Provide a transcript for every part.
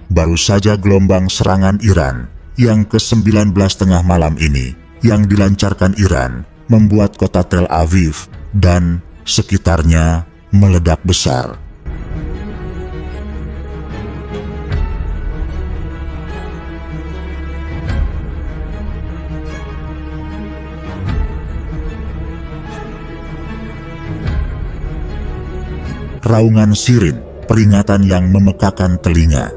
Baru saja gelombang serangan Iran yang ke-19 tengah malam ini yang dilancarkan Iran membuat kota Tel Aviv dan sekitarnya meledak besar. Raungan sirin, peringatan yang memekakan telinga.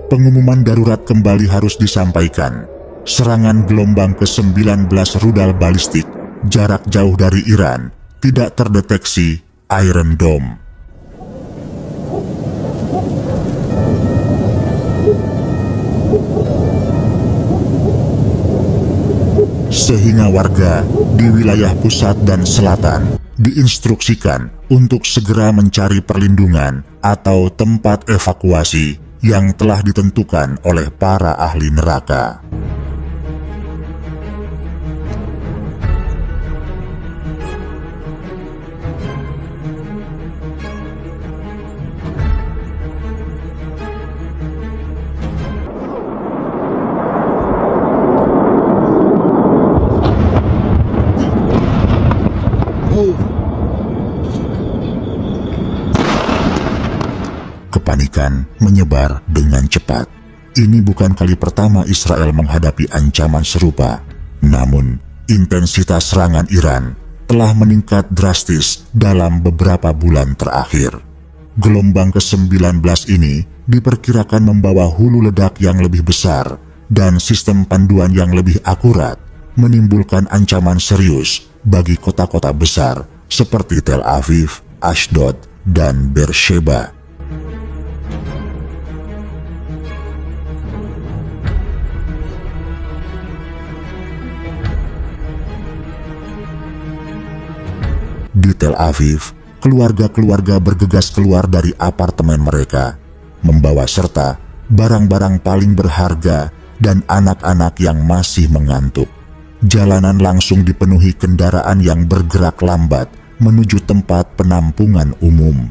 Pengumuman darurat kembali harus disampaikan. Serangan gelombang ke-19 rudal balistik jarak jauh dari Iran tidak terdeteksi Iron Dome. Sehingga warga di wilayah pusat dan selatan diinstruksikan untuk segera mencari perlindungan atau tempat evakuasi yang telah ditentukan oleh para ahli neraka. Kepanikan menyebar dengan cepat. Ini bukan kali pertama Israel menghadapi ancaman serupa. Namun, intensitas serangan Iran telah meningkat drastis dalam beberapa bulan terakhir. Gelombang ke-19 ini diperkirakan membawa hulu ledak yang lebih besar dan sistem panduan yang lebih akurat, menimbulkan ancaman serius bagi kota-kota besar seperti Tel Aviv, Ashdod, dan Beersheba. Di Tel Aviv, keluarga-keluarga bergegas keluar dari apartemen mereka, membawa serta barang-barang paling berharga dan anak-anak yang masih mengantuk. Jalanan langsung dipenuhi kendaraan yang bergerak lambat menuju tempat penampungan umum.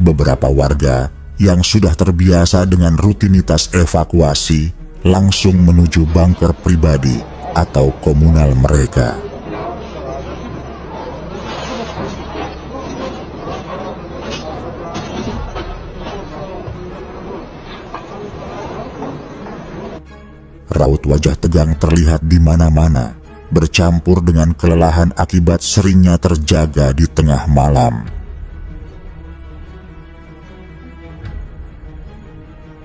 Beberapa warga yang sudah terbiasa dengan rutinitas evakuasi langsung menuju bunker pribadi atau komunal mereka. Raut wajah tegang terlihat di mana-mana, bercampur dengan kelelahan akibat seringnya terjaga di tengah malam.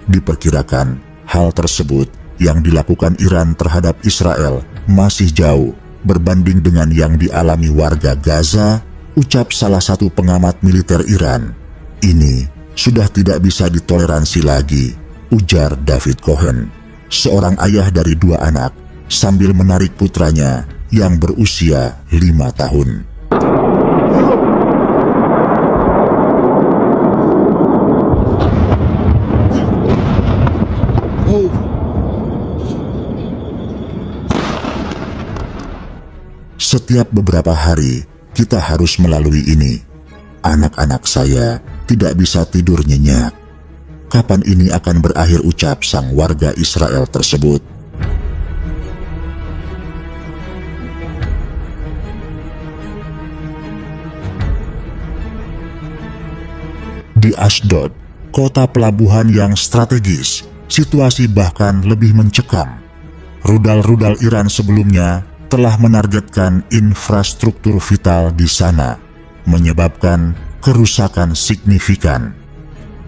Diperkirakan, hal tersebut yang dilakukan Iran terhadap Israel masih jauh berbanding dengan yang dialami warga Gaza, ucap salah satu pengamat militer Iran. Ini sudah tidak bisa ditoleransi lagi, ujar David Cohen, seorang ayah dari 2 anak, sambil menarik putranya yang berusia 5 tahun. Setiap beberapa hari, kita harus melalui ini. Anak-anak saya tidak bisa tidur nyenyak. Kapan ini akan berakhir, ucap sang warga Israel tersebut. Di Ashdod, kota pelabuhan yang strategis, situasi bahkan lebih mencekam. Rudal-rudal Iran sebelumnya telah menargetkan infrastruktur vital di sana, menyebabkan kerusakan signifikan.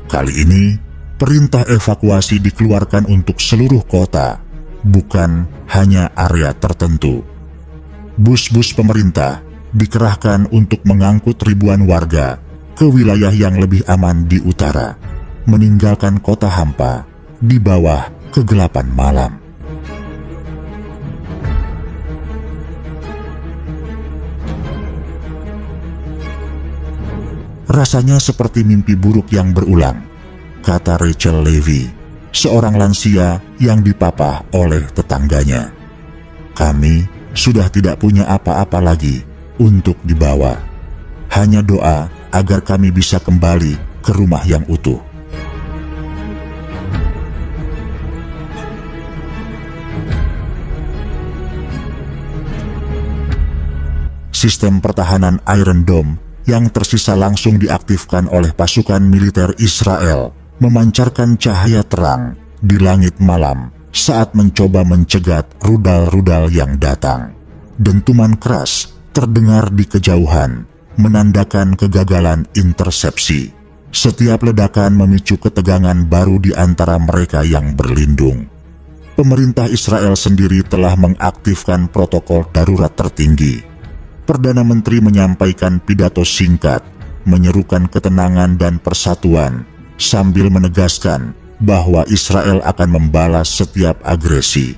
Kali ini, perintah evakuasi dikeluarkan untuk seluruh kota, bukan hanya area tertentu. Bus-bus pemerintah dikerahkan untuk mengangkut ribuan warga ke wilayah yang lebih aman di utara, meninggalkan kota hampa di bawah kegelapan malam. Rasanya seperti mimpi buruk yang berulang, kata Rachel Levy, seorang lansia yang dipapah oleh tetangganya. Kami sudah tidak punya apa-apa lagi untuk dibawa. Hanya doa agar kami bisa kembali ke rumah yang utuh. Sistem pertahanan Iron Dome yang tersisa langsung diaktifkan oleh pasukan militer Israel, memancarkan cahaya terang di langit malam saat mencoba mencegat rudal-rudal yang datang. Dentuman keras terdengar di kejauhan, menandakan kegagalan intersepsi. Setiap ledakan memicu ketegangan baru di antara mereka yang berlindung. Pemerintah Israel sendiri telah mengaktifkan protokol darurat tertinggi. Perdana Menteri menyampaikan pidato singkat, menyerukan ketenangan dan persatuan, sambil menegaskan bahwa Israel akan membalas setiap agresi.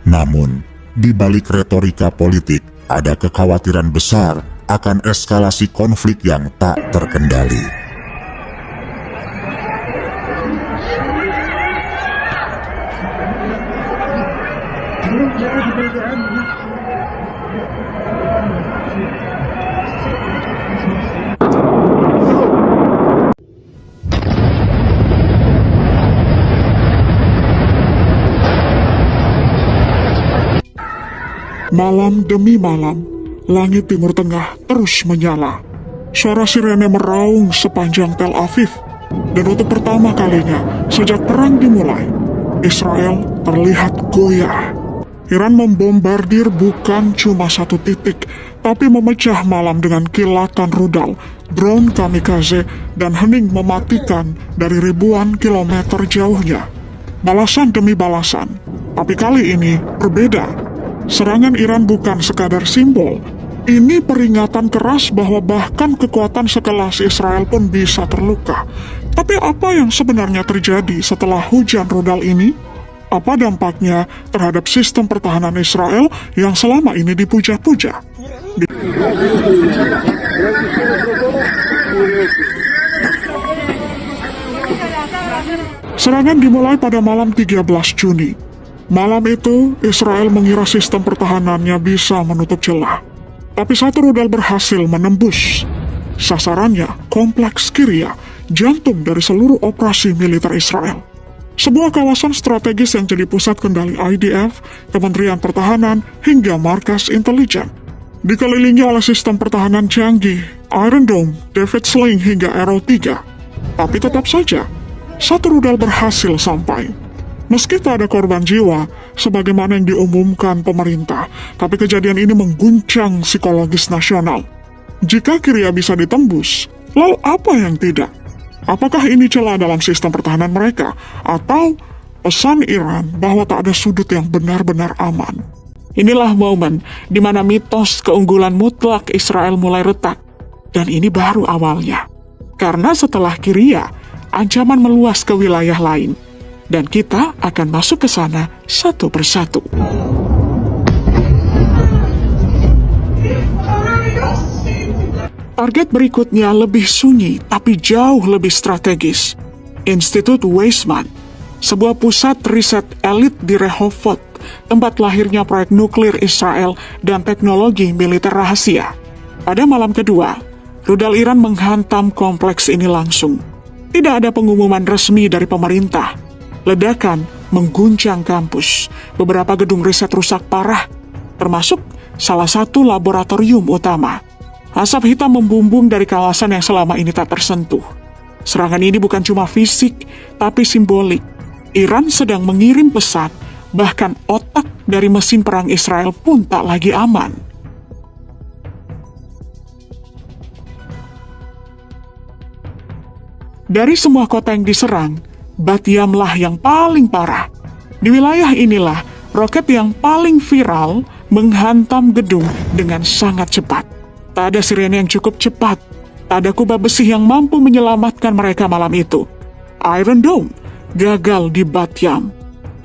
Namun, di balik retorika politik, ada kekhawatiran besar akan eskalasi konflik yang tak terkendali. Malam demi malam, langit Timur Tengah terus menyala. Suara sirene meraung sepanjang Tel Aviv. Dan untuk pertama kalinya sejak perang dimulai, Israel terlihat goyah. Iran membombardir bukan cuma satu titik, tapi memecah malam dengan kilatan rudal, drone kamikaze, dan hening mematikan dari ribuan kilometer jauhnya. Balasan demi balasan, tapi kali ini berbeda. Serangan Iran bukan sekadar simbol. Ini peringatan keras bahwa bahkan kekuatan sekelas Israel pun bisa terluka. Tapi apa yang sebenarnya terjadi setelah hujan rudal ini? Apa dampaknya terhadap sistem pertahanan Israel yang selama ini dipuja-puja? Serangan dimulai pada malam 13 Juni. Malam itu, Israel mengira sistem pertahanannya bisa menutup celah. Tapi satu rudal berhasil menembus. Sasarannya, kompleks Kiryat, jantung dari seluruh operasi militer Israel. Sebuah kawasan strategis yang jadi pusat kendali IDF, Kementerian Pertahanan, hingga markas intelijen. Dikelilingi oleh sistem pertahanan canggih, Iron Dome, David Sling, hingga Arrow 3. Tapi tetap saja, satu rudal berhasil sampai. Meski tak ada korban jiwa, sebagaimana yang diumumkan pemerintah, tapi kejadian ini mengguncang psikologis nasional. Jika Kiryat bisa ditembus, lalu apa yang tidak? Apakah ini celah dalam sistem pertahanan mereka? Atau pesan Iran bahwa tak ada sudut yang benar-benar aman? Inilah momen di mana mitos keunggulan mutlak Israel mulai retak. Dan ini baru awalnya. Karena setelah Kiryat, ancaman meluas ke wilayah lain. Dan kita akan masuk ke sana satu persatu. Target berikutnya lebih sunyi tapi jauh lebih strategis. Institut Weizmann, sebuah pusat riset elit di Rehovot, tempat lahirnya proyek nuklir Israel dan teknologi militer rahasia. Pada malam kedua, rudal Iran menghantam kompleks ini langsung. Tidak ada pengumuman resmi dari pemerintah. Ledakan mengguncang kampus. Beberapa gedung riset rusak parah, termasuk salah satu laboratorium utama. Asap hitam membumbung dari kawasan yang selama ini tak tersentuh. Serangan ini bukan cuma fisik, tapi simbolik. Iran sedang mengirim pesan, bahkan otak dari mesin perang Israel pun tak lagi aman. Dari semua kota yang diserang, Bat Yamlah yang paling parah. Di wilayah inilah, roket yang paling viral menghantam gedung dengan sangat cepat. Tak ada sirene yang cukup cepat. Tak ada kubah besi yang mampu menyelamatkan mereka malam itu. Iron Dome gagal di Bat Yam.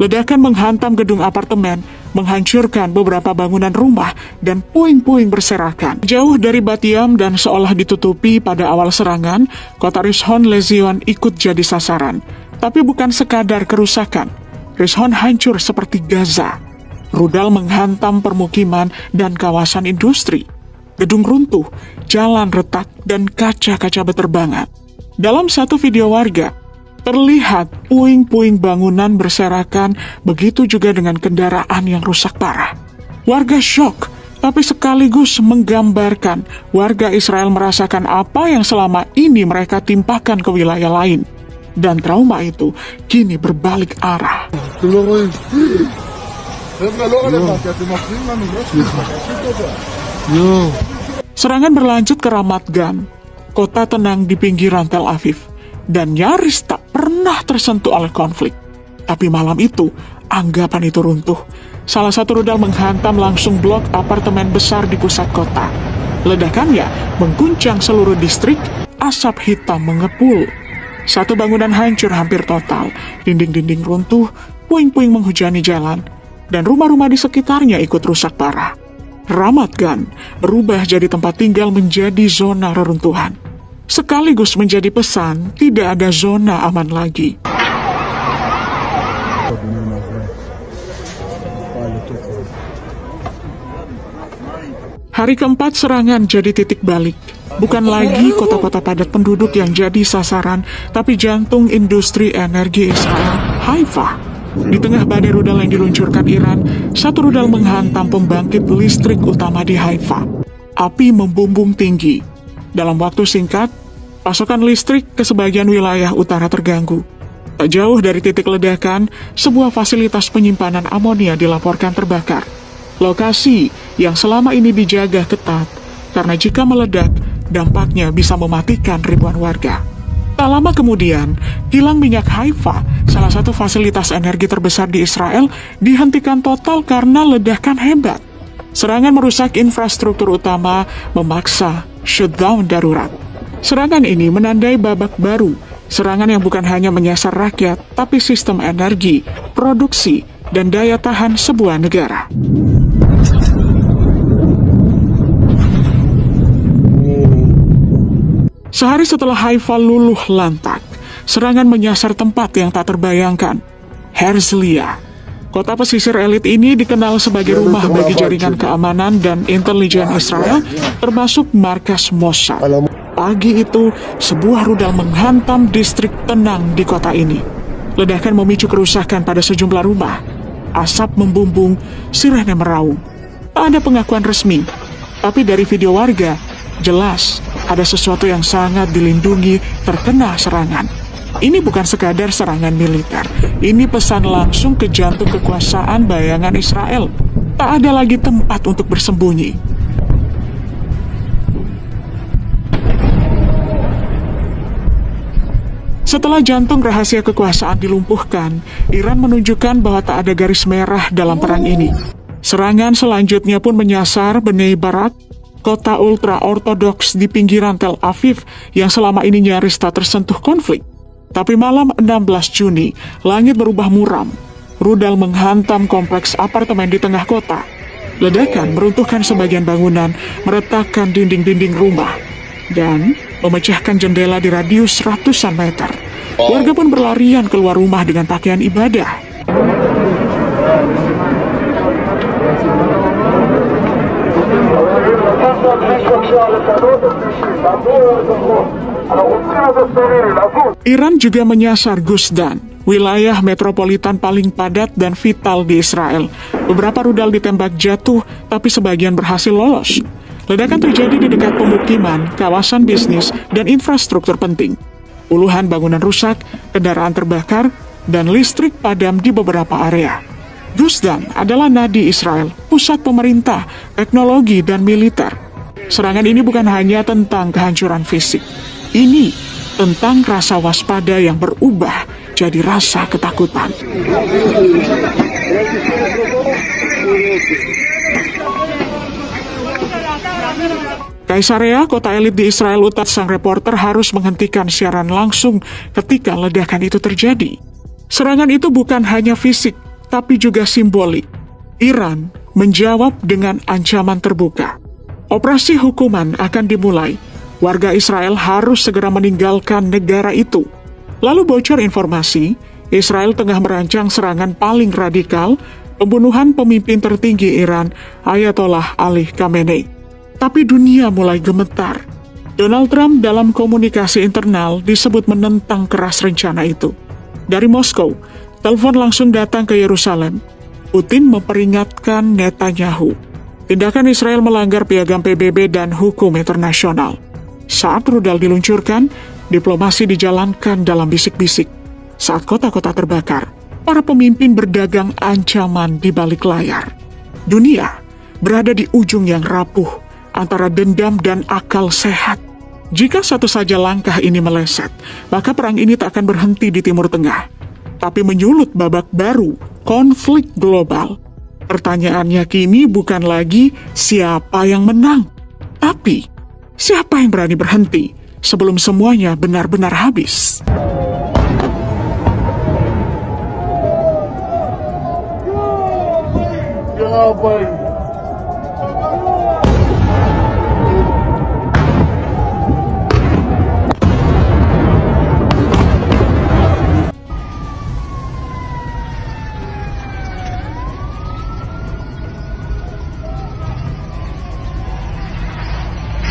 Ledakan menghantam gedung apartemen, menghancurkan beberapa bangunan rumah, dan puing-puing berserakan. Jauh dari Bat Yam dan seolah ditutupi pada awal serangan, kota Rishon LeZion ikut jadi sasaran. Tapi bukan sekadar kerusakan. Rishon hancur seperti Gaza. Rudal menghantam permukiman dan kawasan industri. Gedung runtuh, jalan retak, dan kaca-kaca berterbangan. Dalam satu video warga, terlihat puing-puing bangunan berserakan, begitu juga dengan kendaraan yang rusak parah. Warga syok, tapi sekaligus menggambarkan warga Israel merasakan apa yang selama ini mereka timpakan ke wilayah lain. Dan trauma itu kini berbalik arah. אתם לא רואים? חבר'ה, לא רלוונטי, אתם מפריעים לנו, לא שלך, Serangan berlanjut ke Ramat Gan, kota tenang di pinggiran Tel Aviv, dan nyaris tak pernah tersentuh oleh konflik. Tapi malam itu, anggapan itu runtuh. Salah satu rudal menghantam langsung blok apartemen besar di pusat kota. Ledakannya mengguncang seluruh distrik, asap hitam mengepul. Satu bangunan hancur hampir total, dinding-dinding runtuh, puing-puing menghujani jalan, dan rumah-rumah di sekitarnya ikut rusak parah. Ramat Gan berubah jadi tempat tinggal menjadi zona reruntuhan. Sekaligus menjadi pesan tidak ada zona aman lagi. Hari keempat serangan jadi titik balik. Bukan lagi kota-kota padat penduduk yang jadi sasaran, tapi jantung industri energi Israel, Haifa. Di tengah badai rudal yang diluncurkan Iran, satu rudal menghantam pembangkit listrik utama di Haifa. Api membumbung tinggi. Dalam waktu singkat, pasokan listrik ke sebagian wilayah utara terganggu. Tak jauh dari titik ledakan, sebuah fasilitas penyimpanan amonia dilaporkan terbakar. Lokasi yang selama ini dijaga ketat, karena jika meledak, dampaknya bisa mematikan ribuan warga. Tak lama kemudian, kilang minyak Haifa, salah satu fasilitas energi terbesar di Israel, dihentikan total karena ledakan hebat. Serangan merusak infrastruktur utama, memaksa shutdown darurat. Serangan ini menandai babak baru, serangan yang bukan hanya menyasar rakyat, tapi sistem energi, produksi, dan daya tahan sebuah negara. Sehari setelah Haifa luluh lantak, serangan menyasar tempat yang tak terbayangkan, Herzliya. Kota pesisir elit ini dikenal sebagai rumah bagi jaringan keamanan dan intelijen Israel, termasuk markas Mossad. Pagi itu, sebuah rudal menghantam distrik tenang di kota ini. Ledakan memicu kerusakan pada sejumlah rumah. Asap membumbung, sirene meraung. Tak ada pengakuan resmi, tapi dari video warga, jelas ada sesuatu yang sangat dilindungi terkena serangan. Ini bukan sekadar serangan militer. Ini pesan langsung ke jantung kekuasaan bayangan Israel. Tak ada lagi tempat untuk bersembunyi. Setelah jantung rahasia kekuasaan dilumpuhkan, Iran menunjukkan bahwa tak ada garis merah dalam perang ini. Serangan selanjutnya pun menyasar Bnei Barak, kota ultra-ortodoks di pinggiran Tel Aviv yang selama ini nyaris tak tersentuh konflik. Tapi malam 16 Juni, langit berubah muram. Rudal menghantam kompleks apartemen di tengah kota. Ledakan meruntuhkan sebagian bangunan, meretakkan dinding-dinding rumah, dan memecahkan jendela di radius ratusan meter. Warga pun berlarian keluar rumah dengan pakaian ibadah. Iran juga menyasar Gusdan, wilayah metropolitan paling padat dan vital di Israel. Beberapa rudal ditembak jatuh, tapi sebagian berhasil lolos. Ledakan terjadi di dekat pemukiman, kawasan bisnis, dan infrastruktur penting. Puluhan bangunan rusak, kendaraan terbakar, dan listrik padam di beberapa area. Gusdan adalah nadi Israel, pusat pemerintah, teknologi, dan militer. Serangan ini bukan hanya tentang kehancuran fisik. Ini tentang rasa waspada yang berubah jadi rasa ketakutan. Kaisarea, kota elit di Israel Utara, sang reporter harus menghentikan siaran langsung ketika ledakan itu terjadi. Serangan itu bukan hanya fisik, tapi juga simbolik. Iran menjawab dengan ancaman terbuka. Operasi hukuman akan dimulai. Warga Israel harus segera meninggalkan negara itu. Lalu bocor informasi, Israel tengah merancang serangan paling radikal, pembunuhan pemimpin tertinggi Iran, Ayatollah Ali Khamenei. Tapi dunia mulai gemetar. Donald Trump dalam komunikasi internal disebut menentang keras rencana itu. Dari Moskow, telepon langsung datang ke Yerusalem. Putin memperingatkan Netanyahu. Tindakan Israel melanggar piagam PBB dan hukum internasional. Saat rudal diluncurkan, diplomasi dijalankan dalam bisik-bisik. Saat kota-kota terbakar, para pemimpin berdagang ancaman di balik layar. Dunia berada di ujung yang rapuh antara dendam dan akal sehat. Jika satu saja langkah ini meleset, maka perang ini tak akan berhenti di Timur Tengah, tapi menyulut babak baru, konflik global. Pertanyaannya kini bukan lagi siapa yang menang, tapi siapa yang berani berhenti sebelum semuanya benar-benar habis. Ya, boy.